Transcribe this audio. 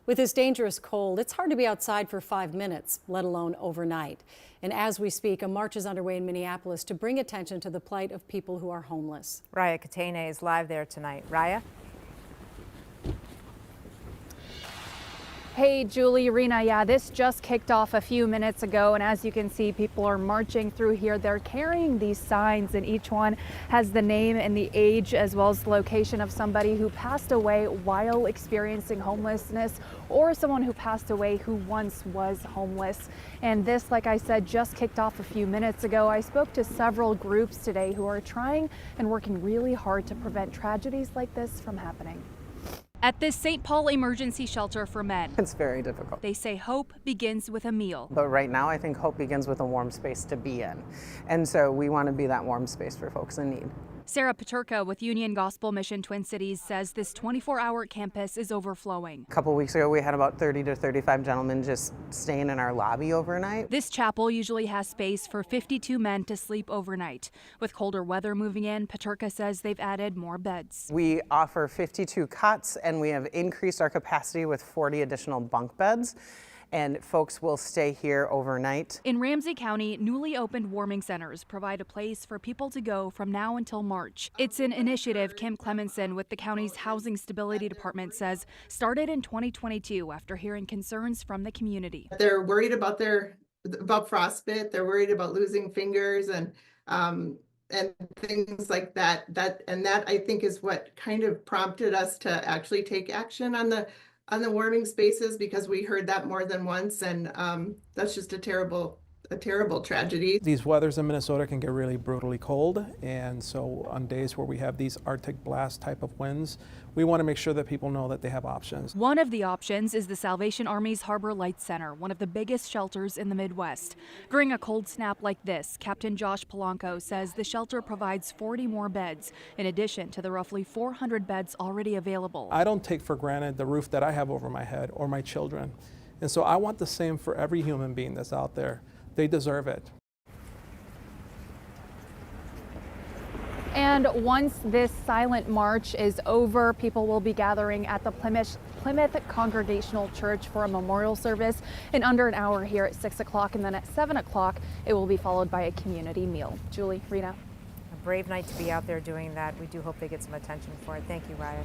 With this dangerous cold, it's hard to be outside for 5 minutes, let alone overnight. And as we speak, a march is underway in Minneapolis to bring attention to the plight of people who are homeless. Raya Katene is live there tonight. Raya? Hey, Julie, Rena, yeah, this just kicked off a few minutes ago, and as you can see, people are marching through here. They're carrying these signs, and each one has the name and the age as well as the location of somebody who passed away while experiencing homelessness, or someone who passed away who once was homeless. And this, like I said, just kicked off a few minutes ago. I spoke to several groups today who are trying and working really hard to prevent tragedies like this from happening. At this St. Paul emergency shelter for men, It's very difficult. they say hope begins with a meal. But right now, I think hope begins with a warm space to be in. And so we want to be that warm space for folks in need. Sarah Paterka with Union Gospel Mission Twin Cities says this 24-hour campus is overflowing. A couple weeks ago, we had about 30 to 35 gentlemen just staying in our lobby overnight. This chapel usually has space for 52 men to sleep overnight. With colder weather moving in, Paterka says they've added more beds. We offer 52 cots, and we have increased our capacity with 40 additional bunk beds. And folks will stay here overnight. In Ramsey County, newly opened warming centers provide a place for people to go from now until March. It's an initiative Kim Clemenson with the county's Housing Stability Department says started in 2022 after hearing concerns from the community. They're worried about about frostbite. They're worried about losing fingers and things like that. That I think is what kind of prompted us to actually take action on the warming spaces, because we heard that more than once, and that's just a terrible tragedy. These weathers in Minnesota can get really brutally cold, and so on days where we have these Arctic blast type of winds, we want to make sure that people know that they have options. One of the options is the Salvation Army's Harbor Lights Center, one of the biggest shelters in the Midwest. During a cold snap like this, Captain Josh Polanco says the shelter provides 40 more beds, in addition to the roughly 400 beds already available. I don't take for granted the roof that I have over my head or my children, and so I want the same for every human being that's out there. They deserve it. And once this silent march is over, people will be gathering at the Plymouth Congregational Church for a memorial service in under an hour here at 6 o'clock, and then at 7 o'clock it will be followed by a community meal. Julie, Rena. A brave night to be out there doing that. We do hope they get some attention for it. Thank you, Raya.